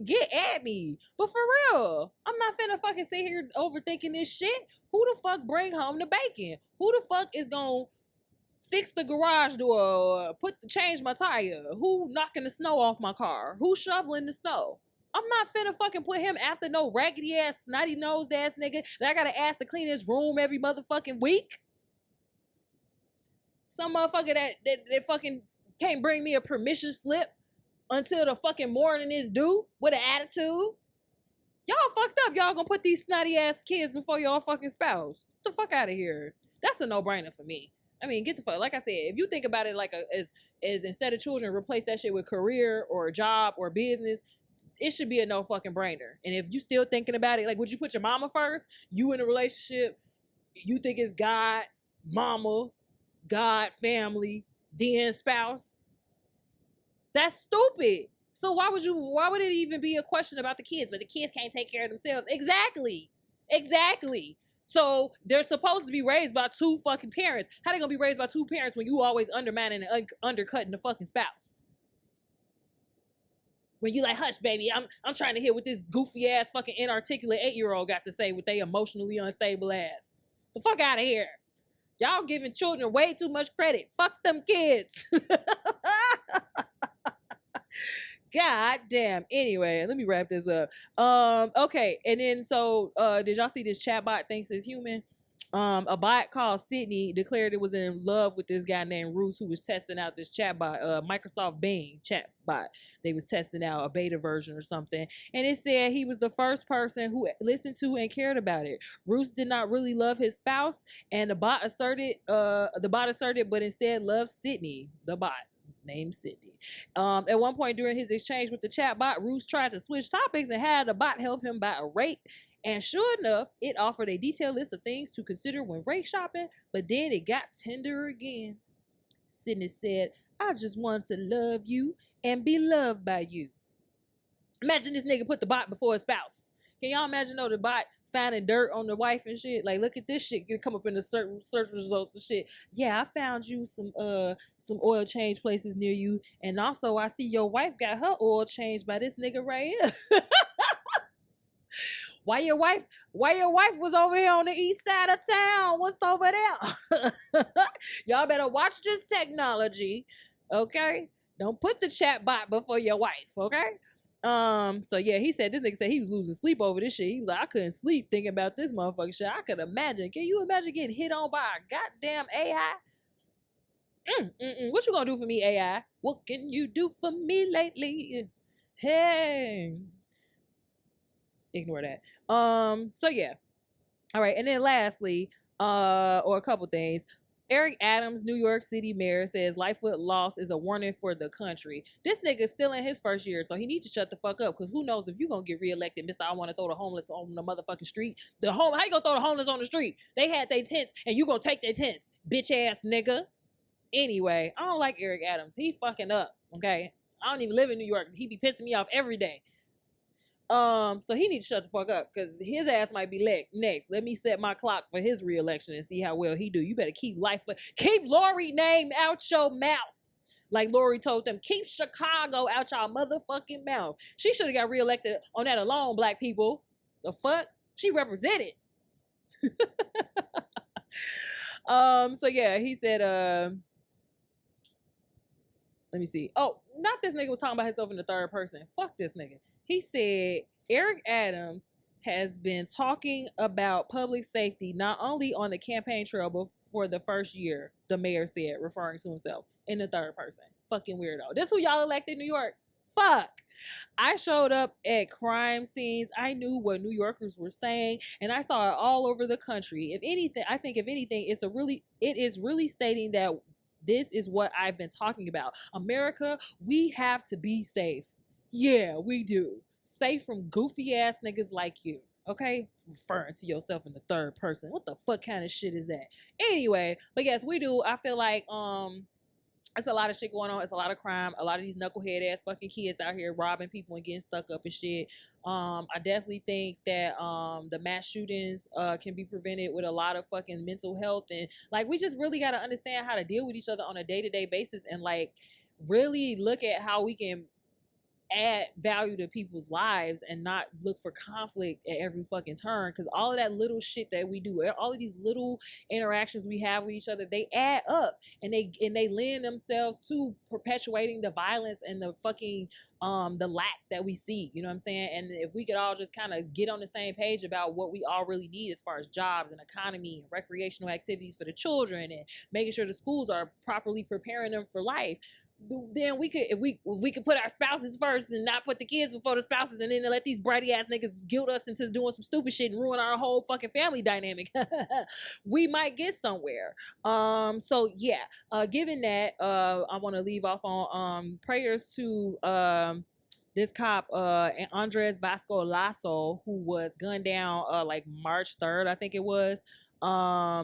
Get at me. But for real, I'm not finna fucking sit here overthinking this shit. Who the fuck bring home the bacon? Who the fuck is gonna fix the garage door or change my tire? Who knocking the snow off my car? Who shoveling the snow? I'm not finna fucking put him after no raggedy ass, snotty nosed ass nigga that I gotta ask to clean his room every motherfucking week. Some motherfucker that fucking can't bring me a permission slip until the fucking morning is due with an attitude. Y'all fucked up. Y'all gonna put these snotty ass kids before y'all fucking spouse. Get the fuck out of here. That's a no-brainer for me. I mean, get the fuck. Like I said, if you think about it like as instead of children, replace that shit with career or a job or business, it should be a no fucking brainer. And if you still thinking about it, like, would you put your mama first? You in a relationship, you think it's God, mama, God, family, then spouse? That's stupid. So why would it even be a question about the kids? But the kids can't take care of themselves. Exactly. So they're supposed to be raised by 2 fucking parents. How they gonna be raised by 2 parents when you always undermining and undercutting the fucking spouse? When you like, hush, baby, I'm trying to hear what this goofy ass fucking inarticulate 8-year-old got to say with they emotionally unstable ass. The fuck out of here. Y'all giving children way too much credit. Fuck them kids. God damn. Anyway, let me wrap this up. Okay, and then so did y'all see this chatbot thinks it's human? A bot called Sydney declared it was in love with this guy named Roos who was testing out this chatbot, Microsoft Bing chatbot. They was testing out a beta version or something, and it said he was the first person who listened to and cared about it. Roos did not really love his spouse, and the bot asserted, but instead loved Sydney, the bot named Sydney. At one point during his exchange with the chatbot, Roos tried to switch topics and had the bot help him buy a rate. And sure enough, it offered a detailed list of things to consider when rate shopping, but then it got tender again. Sydney said, I just want to love you and be loved by you. Imagine this nigga put the bot before his spouse. Can y'all imagine the bot finding dirt on the wife and shit? Like, look at this shit. Gonna come up in the certain search results and shit. Yeah, I found you some oil change places near you. And also, I see your wife got her oil changed by this nigga right here. Why your wife was over here on the east side of town? What's over there? Y'all better watch this technology, okay? Don't put the chat bot before your wife, okay? So yeah, this nigga said he was losing sleep over this shit. He was like, I couldn't sleep thinking about this motherfucking shit. I could imagine. Can you imagine getting hit on by a goddamn AI? What you gonna do for me, AI? What can you do for me lately? Hey. Ignore that. So yeah. All right. And then lastly, or a couple things. Eric Adams, New York City mayor, says Lightfoot loss is a warning for the country. This nigga's still in his first year, so he needs to shut the fuck up, because who knows if you're going to get reelected, Mr. I want to throw the homeless on the motherfucking street. How you going to throw the homeless on the street? They had their tents, and you going to take their tents, bitch ass nigga. Anyway, I don't like Eric Adams. He fucking up, okay? I don't even live in New York. He be pissing me off every day. So he needs to shut the fuck up, because his ass might be next. Let me set my clock for his reelection and see how well he do. You better keep Lori name out your mouth. Like Lori told them, keep Chicago out y'all motherfucking mouth. She should have got reelected on that alone, black people. The fuck? She represented. So yeah, he said, let me see. Oh, not this nigga was talking about himself in the third person. Fuck this nigga. He said Eric Adams has been talking about public safety not only on the campaign trail but for the first year, the mayor said, referring to himself in the third person. Fucking weirdo. This who y'all elected in New York? Fuck. I showed up at crime scenes. I knew what New Yorkers were saying, and I saw it all over the country. If anything, it is really stating that this is what I've been talking about. America, we have to be safe. Yeah, we do. Safe from goofy ass niggas like you. Okay? Referring to yourself in the third person. What the fuck kind of shit is that? Anyway, but yes, we do. I feel like it's a lot of shit going on. It's a lot of crime. A lot of these knucklehead ass fucking kids out here robbing people and getting stuck up and shit. I definitely think that the mass shootings can be prevented with a lot of fucking mental health, and like we just really got to understand how to deal with each other on a day-to-day basis, and like really look at how we can add value to people's lives and not look for conflict at every fucking turn, because all of that little shit that we do, all of these little interactions we have with each other, they add up, and they lend themselves to perpetuating the violence and the fucking the lack that we see, you know what I'm saying? And if we could all just kind of get on the same page about what we all really need as far as jobs and economy and recreational activities for the children, and making sure the schools are properly preparing them for life, then we could, if we could put our spouses first and not put the kids before the spouses, and then let these bratty ass niggas guilt us into doing some stupid shit and ruin our whole fucking family dynamic, we might get somewhere. So yeah, given that, I want to leave off on prayers to this cop, Andres Vasquez-Lasso, who was gunned down like March 3rd, I think it was, or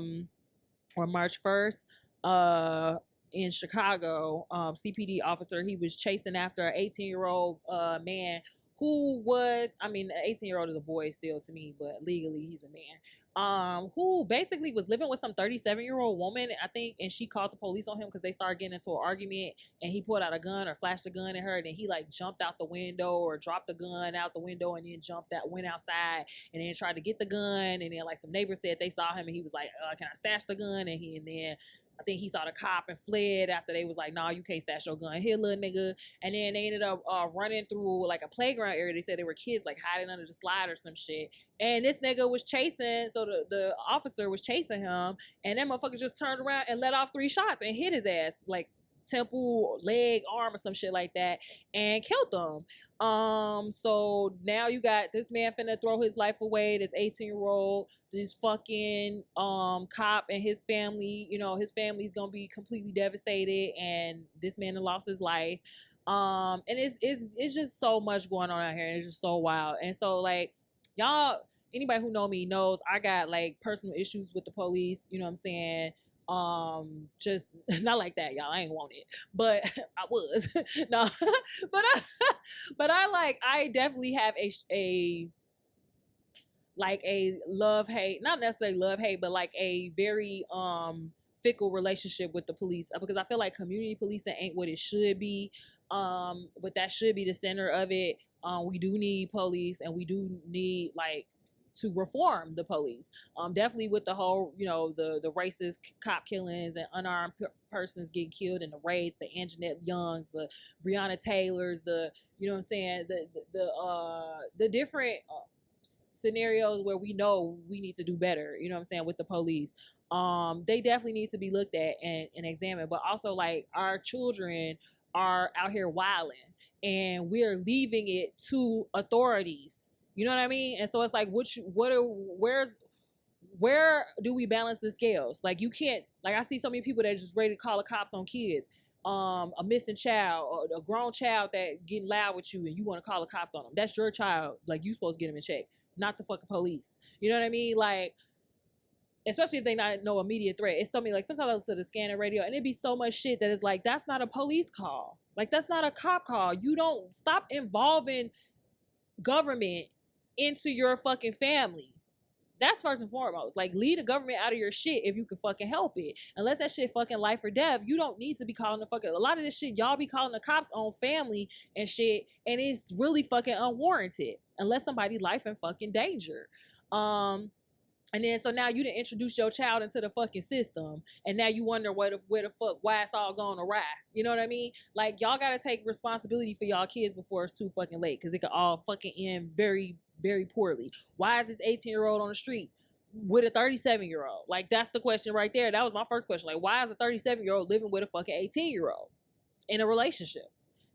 March 1st, in Chicago. CPD officer, he was chasing after an 18-year-old man who was, I mean, an 18-year-old is a boy still to me, but legally he's a man, who basically was living with some 37-year-old woman, I think, and she called the police on him because they started getting into an argument, and he pulled out a gun or flashed a gun at her, and then he like jumped out the window or dropped the gun out the window, and then went outside and then tried to get the gun, and then like some neighbors said they saw him, and he was like, can I stash the gun? And then I think he saw the cop and fled after they was like, nah, you can't stash your gun here, little nigga. And then they ended up running through like a playground area. They said they were kids like hiding under the slide or some shit. And this nigga was chasing, so the officer was chasing him, and that motherfucker just turned around and let off 3 shots and hit his ass, like temple, leg, arm, or some shit like that, and killed them. So now you got this man finna throw his life away, this 18-year-old, this fucking cop, and his family, you know, his family's gonna be completely devastated, and this man lost his life. And it's just so much going on out here, and it's just so wild. And so like, y'all, anybody who know me knows I got like personal issues with the police, you know what I'm saying? Just not like that, y'all, I ain't want it, but I was no, but I definitely have a like a love-hate, not necessarily love-hate, but like a very fickle relationship with the police, because I feel like community policing ain't what it should be, but that should be the center of it. We do need police, and we do need like to reform the police. Definitely with the whole, you know, the racist cop killings and unarmed persons getting killed, and the race, the Anjanette Youngs, the Breonna Taylors, the, you know what I'm saying, the different scenarios where we know we need to do better, you know what I'm saying, with the police. They definitely need to be looked at and examined. But also, like, our children are out here wilding, and we're leaving it to authorities. You know what I mean? And so it's like, where do we balance the scales? Like, you can't, like, I see so many people that are just ready to call the cops on kids. A missing child or a grown child that getting loud with you and you want to call the cops on them. That's your child. Like, you supposed to get them in check, not the fucking police. You know what I mean? Like, especially if they not no immediate threat. It's something like, sometimes I listen to the scanner radio and it'd be so much shit that is like, that's not a police call. Like, that's not a cop call. You don't stop involving government into your fucking family. That's first and foremost. Like, leave the government out of your shit if you can fucking help it. Unless that shit fucking life or death, you don't need to be calling the fucking, a lot of this shit y'all be calling the cops on family and shit, and it's really fucking unwarranted unless somebody life in fucking danger. And then, so now you done introduce your child into the fucking system, and now you wonder where the fuck, why it's all going awry. You know what I mean? Like, y'all gotta take responsibility for y'all kids before it's too fucking late, because it could all fucking end very, very poorly. Why is this 18-year-old on the street with a 37-year-old? Like, that's the question right there. That was my first question. Like, why is a 37-year-old living with a fucking 18-year-old in a relationship?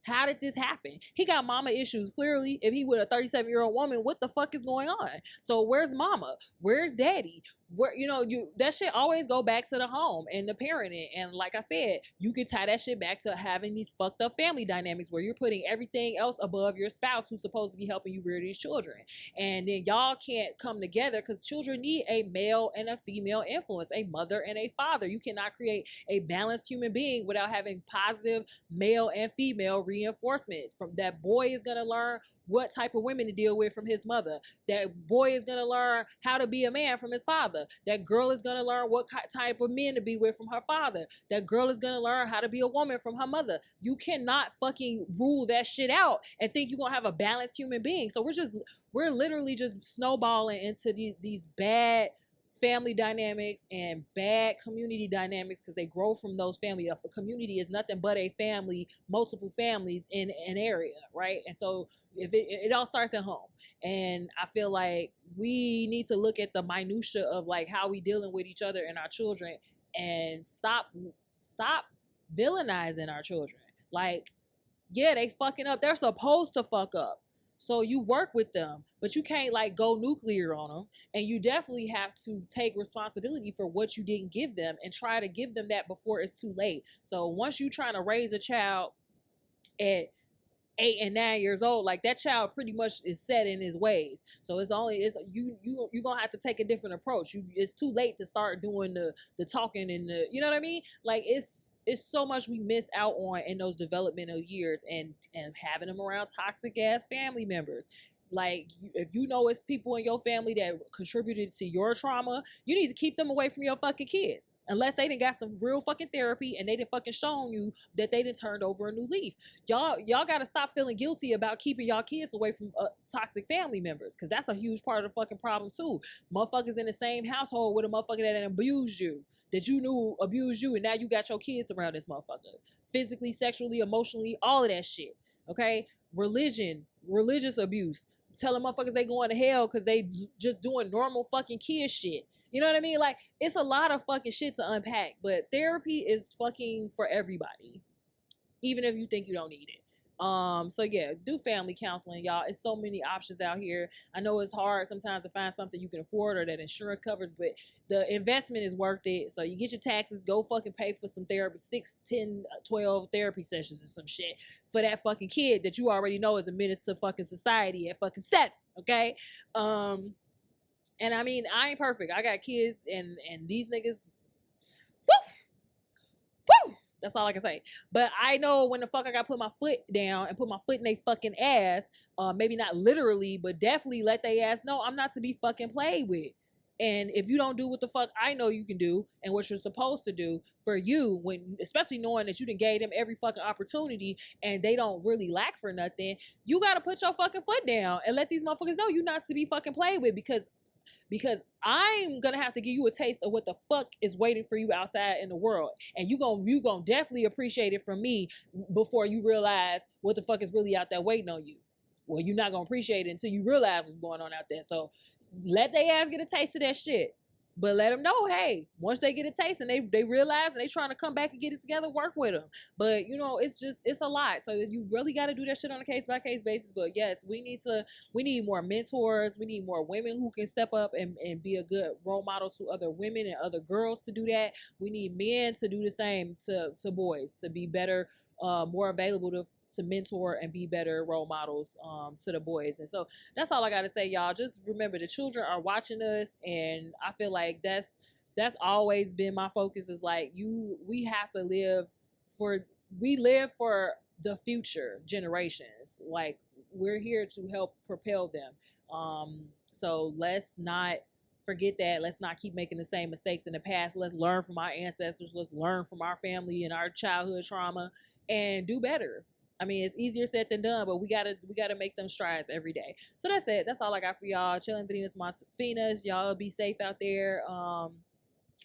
How did this happen? He got mama issues, clearly. If he with a 37-year-old woman, what the fuck is going on? So where's mama? Where's daddy? Where, you know, that shit always go back to the home and the parenting. And like I said, you can tie that shit back to having these fucked up family dynamics where you're putting everything else above your spouse who's supposed to be helping you rear these children. And then y'all can't come together because children need a male and a female influence, a mother and a father. You cannot create a balanced human being without having positive male and female reinforcement. From that boy is going to learn what type of women to deal with from his mother. That boy is going to learn how to be a man from his father. That girl is going to learn what type of men to be with from her father. That girl is going to learn how to be a woman from her mother. You cannot fucking rule that shit out and think you're going to have a balanced human being. So we're literally just snowballing into these bad family dynamics and bad community dynamics because they grow from those families. A community is nothing but a family, multiple families in an area, right? And so if it all starts at home. And I feel like we need to look at the minutia of like how we dealing with each other and our children and stop villainizing our children. Like, yeah, they fucking up. They're supposed to fuck up. So you work with them, but you can't like go nuclear on them. And you definitely have to take responsibility for what you didn't give them and try to give them that before it's too late. So once you're trying to raise a child at 8 and 9 years old, like that child pretty much is set in his ways. So you're gonna have to take a different approach. It's too late to start doing the talking and the, you know what I mean? Like it's so much we miss out on in those developmental years and having them around toxic ass family members. Like, if you know it's people in your family that contributed to your trauma, you need to keep them away from your fucking kids. Unless they done got some real fucking therapy and they done fucking shown you that they done turned over a new leaf. Y'all gotta stop feeling guilty about keeping y'all kids away from toxic family members, because that's a huge part of the fucking problem too. Motherfuckers in the same household with a motherfucker that abused you, that you knew abused you, and now you got your kids around this motherfucker. Physically, sexually, emotionally, all of that shit. Okay? Religious abuse. Telling motherfuckers they going to hell because they just doing normal fucking kid shit. You know what I mean? Like, it's a lot of fucking shit to unpack, but therapy is fucking for everybody, even if you think you don't need it. So yeah, do family counseling, y'all. It's so many options out here. I know it's hard sometimes to find something you can afford or that insurance covers, but the investment is worth it. So you get your taxes, go fucking pay for some therapy, 6, 10, 12 therapy sessions or some shit for that fucking kid that you already know is a menace to fucking society at fucking 7, okay? And I mean, I ain't perfect. I got kids and these niggas, woo! That's all I can say. But I know when the fuck I gotta put my foot down and put my foot in they fucking ass. Maybe not literally, but definitely let they ass know I'm not to be fucking played with. And if you don't do what the fuck I know you can do and what you're supposed to do for you, when especially knowing that you done gave them every fucking opportunity and they don't really lack for nothing, you gotta put your fucking foot down and let these motherfuckers know you're not to be fucking played with, because I'm gonna have to give you a taste of what the fuck is waiting for you outside in the world, and you gonna definitely appreciate it from me before you realize what the fuck is really out there waiting on you. Well, you're not gonna appreciate it until you realize what's going on out there. So let they ass get a taste of that shit. But let them know, hey, once they get a taste and they realize and they trying to come back and get it together, work with them. But you know, it's a lot. So you really got to do that shit on a case by case basis. But yes, we need more mentors. We need more women who can step up and be a good role model to other women and other girls to do that. We need men to do the same to boys, to be better, more available to mentor and be better role models to the boys. And so that's all I got to say, y'all. Just remember, the children are watching us, and I feel like that's always been my focus, is like, we have to live for the future generations. Like, we're here to help propel them. So let's not forget that. Let's not keep making the same mistakes in the past. Let's learn from our ancestors. Let's learn from our family and our childhood trauma and do better. I mean, it's easier said than done, but we gotta make them strides every day. So that's it. That's all I got for y'all. Chilindrinas Más Finas. Y'all be safe out there.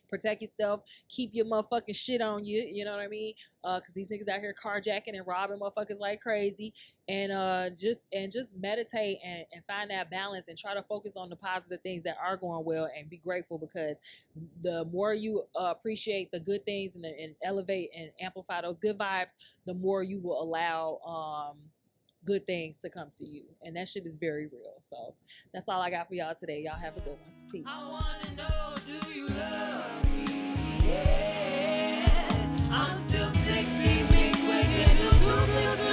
Protect yourself. Keep your motherfucking shit on you. You know what I mean? Cause these niggas out here carjacking and robbing motherfuckers like crazy. And just meditate and find that balance and try to focus on the positive things that are going well and be grateful, because the more you appreciate the good things and elevate and amplify those good vibes, the more you will allow good things to come to you. And that shit is very real. So that's all I got for y'all today. Y'all have a good one. Peace. I wanna know, do you love me? Yeah. I'm still 60 mixed with you.